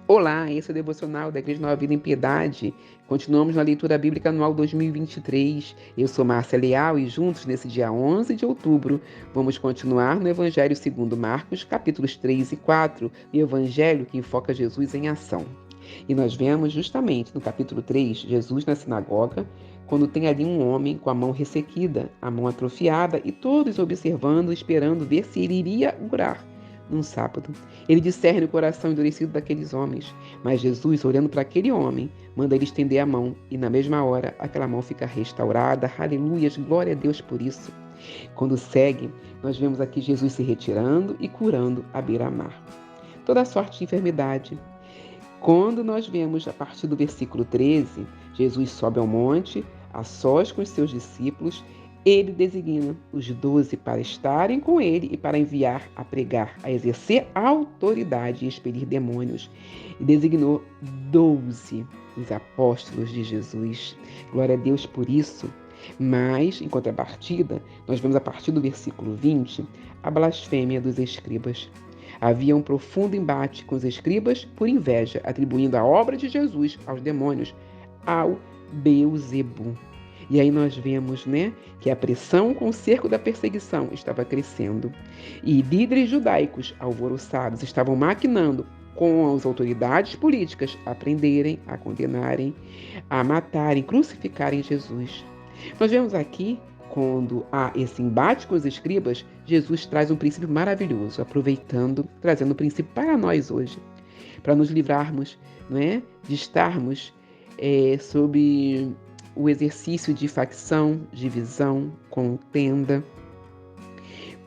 Olá, esse é o Devocional da Igreja Nova Vida em Piedade. Continuamos na leitura bíblica anual 2023. Eu sou Márcia Leal e juntos, nesse dia 11 de outubro, vamos continuar no Evangelho segundo Marcos, capítulos 3 e 4, o Evangelho que enfoca Jesus em ação. E nós vemos justamente no capítulo 3, Jesus na sinagoga, quando tem ali um homem com a mão ressequida, a mão atrofiada, e todos observando, esperando ver se ele iria curar num sábado. Ele discerne o coração endurecido daqueles homens, mas Jesus, olhando para aquele homem, manda ele estender a mão, e na mesma hora aquela mão fica restaurada. Aleluias, glória a Deus por isso. Quando segue, nós vemos aqui Jesus se retirando e curando à beira-mar. Toda sorte de enfermidade. Quando nós vemos, a partir do versículo 13, Jesus sobe ao monte, a sós com os seus discípulos. Ele designa os 12 para estarem com ele e para enviar a pregar, a exercer a autoridade e expelir demônios. E designou 12 os apóstolos de Jesus. Glória a Deus por isso. Mas, em contrapartida, nós vemos a partir do versículo 20 a blasfêmia dos escribas. Havia um profundo embate com os escribas por inveja, atribuindo a obra de Jesus aos demônios, ao Beelzebu. E aí nós vemos, que a pressão com o cerco da perseguição estava crescendo. E líderes judaicos alvoroçados estavam maquinando com as autoridades políticas a prenderem, a condenarem, a matarem, crucificarem Jesus. Nós vemos aqui, quando há esse embate com os escribas, Jesus traz um princípio maravilhoso, trazendo um princípio para nós hoje, para nos livrarmos, de estarmos sob o exercício de facção, divisão, contenda,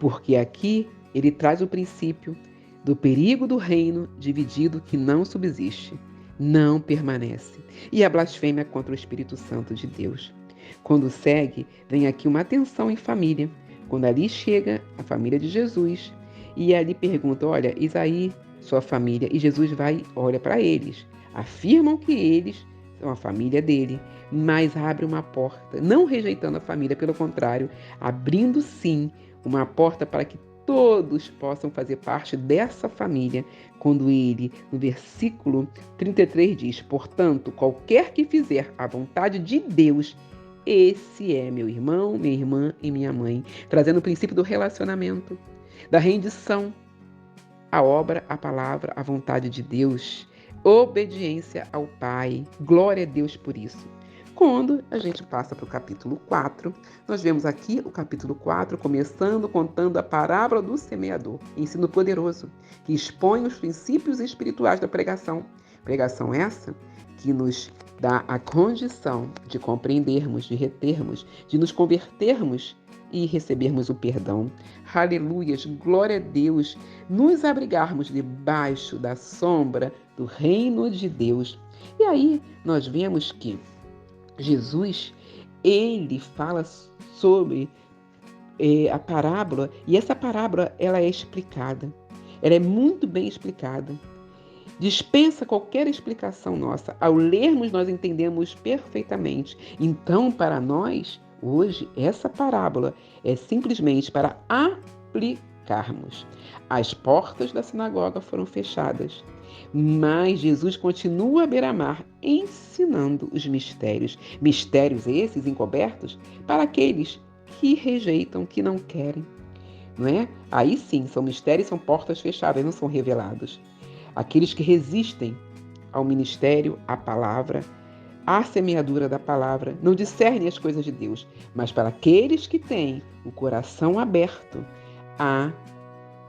porque aqui ele traz o princípio do perigo do reino dividido que não subsiste, não permanece, e a blasfêmia contra o Espírito Santo de Deus. Quando segue, vem aqui uma atenção em família, quando ali chega a família de Jesus, e ali pergunta, olha, Isaí, sua família, e Jesus olha para eles, afirmam que eles são a família dele, mas abre uma porta, não rejeitando a família, pelo contrário, abrindo sim uma porta para que todos possam fazer parte dessa família, quando ele, no versículo 33 diz, portanto, qualquer que fizer a vontade de Deus, esse é meu irmão, minha irmã e minha mãe, trazendo o princípio do relacionamento, da rendição à obra, à palavra, à vontade de Deus, obediência ao Pai. Glória a Deus por isso. Quando a gente passa para o capítulo 4, nós vemos aqui o capítulo 4 contando a parábola do semeador, ensino poderoso, que expõe os princípios espirituais da pregação. Pregação essa que nos dá a condição de compreendermos, de retermos, de nos convertermos e recebermos o perdão. Aleluias, glória a Deus, nos abrigarmos debaixo da sombra do reino de Deus. E aí nós vemos que Jesus, ele fala sobre a parábola, e essa parábola ela é explicada, ela é muito bem explicada. Dispensa qualquer explicação nossa. Ao lermos, nós entendemos perfeitamente. Então, para nós, hoje, essa parábola é simplesmente para aplicarmos. As portas da sinagoga foram fechadas, mas Jesus continua à beira-mar ensinando os mistérios. Mistérios esses encobertos para aqueles que rejeitam, que não querem. Não é? Aí sim, são mistérios, são portas fechadas, não são revelados. Aqueles que resistem ao ministério, à palavra, à semeadura da palavra, não discernem as coisas de Deus, mas para aqueles que têm o coração aberto,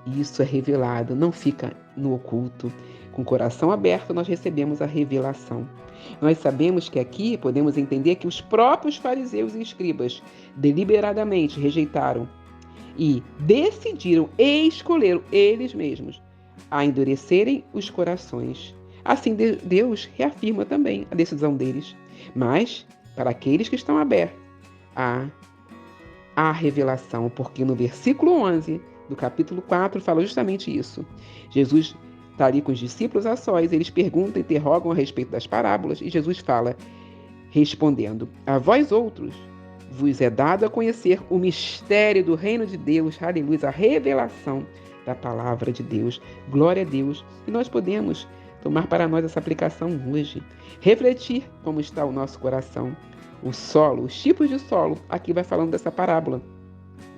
isso é revelado, não fica no oculto. Com o coração aberto, nós recebemos a revelação. Nós sabemos que aqui podemos entender que os próprios fariseus e escribas deliberadamente rejeitaram e decidiram e escolheram eles mesmos a endurecerem os corações. Assim, Deus reafirma também a decisão deles. Mas, para aqueles que estão abertos à revelação, porque no versículo 11 do capítulo 4 fala justamente isso. Jesus está ali com os discípulos a sós, eles perguntam, interrogam a respeito das parábolas, e Jesus fala, respondendo, a vós outros vos é dado a conhecer o mistério do reino de Deus, aleluia, a revelação da palavra de Deus, glória a Deus. E nós podemos tomar para nós essa aplicação hoje. Refletir como está o nosso coração. O solo, os tipos de solo, aqui vai falando dessa parábola.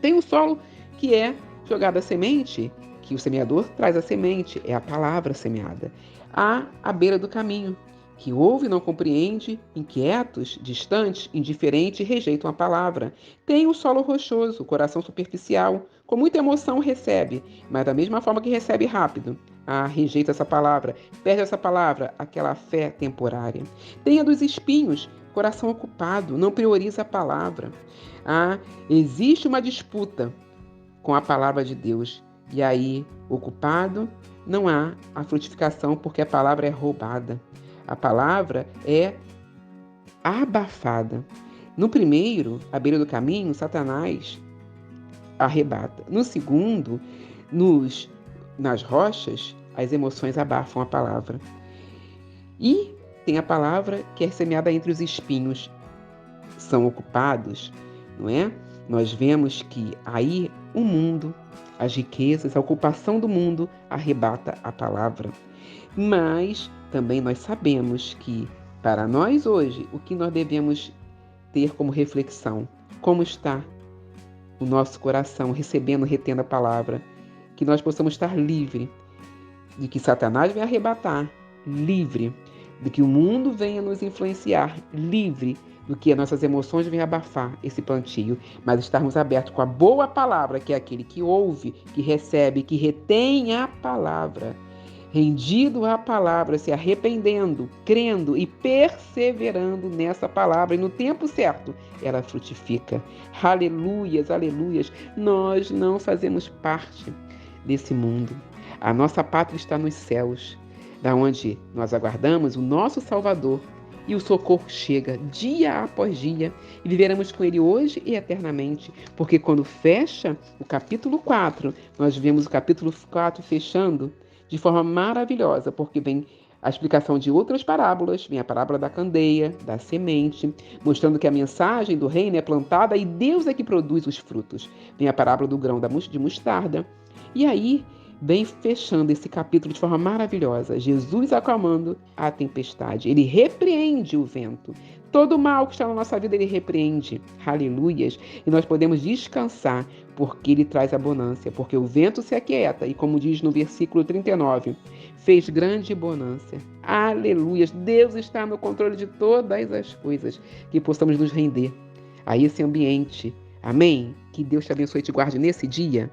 Tem o solo que é jogada a semente, que o semeador traz a semente, é a palavra semeada. Há a beira do caminho, que ouve e não compreende, inquietos, distantes, indiferentes, rejeitam a palavra. Tem o solo rochoso, o coração superficial, com muita emoção recebe, mas da mesma forma que recebe rápido. Rejeita essa palavra, perde essa palavra, aquela fé temporária. Tem a dos espinhos, coração ocupado, não prioriza a palavra. Existe uma disputa com a palavra de Deus. E aí, ocupado, não há a frutificação porque a palavra é roubada. A palavra é abafada. No primeiro, à beira do caminho, Satanás arrebata. No segundo, nas rochas, as emoções abafam a palavra. E tem a palavra que é semeada entre os espinhos. São ocupados, não é? Nós vemos que aí o mundo, as riquezas, a ocupação do mundo arrebata a palavra. Mas também nós sabemos que, para nós hoje, o que nós devemos ter como reflexão? Como está o nosso coração recebendo, retendo a palavra? Que nós possamos estar livre de que Satanás venha arrebatar, livre de que o mundo venha nos influenciar, livre do que as nossas emoções venham abafar esse plantio, mas estarmos abertos com a boa palavra, que é aquele que ouve, que recebe, que retém a palavra, rendido à palavra, se arrependendo, crendo e perseverando nessa palavra, e no tempo certo ela frutifica. Aleluias, aleluias. Nós não fazemos parte desse mundo. A nossa pátria está nos céus, da onde nós aguardamos o nosso Salvador, e o socorro chega dia após dia, e viveremos com ele hoje e eternamente, porque quando fecha o capítulo 4, nós vemos o capítulo 4 fechando de forma maravilhosa, porque vem a explicação de outras parábolas, vem a parábola da candeia, da semente, mostrando que a mensagem do reino é plantada e Deus é que produz os frutos. Vem a parábola do grão de mostarda, e aí vem fechando esse capítulo de forma maravilhosa. Jesus acalmando a tempestade. Ele repreende o vento. Todo mal que está na nossa vida, ele repreende. Aleluias. E nós podemos descansar, porque ele traz abundância. Porque o vento se aquieta. E como diz no versículo 39, fez grande bonança. Aleluias. Deus está no controle de todas as coisas. Que possamos nos render a esse ambiente. Amém? Que Deus te abençoe e te guarde nesse dia.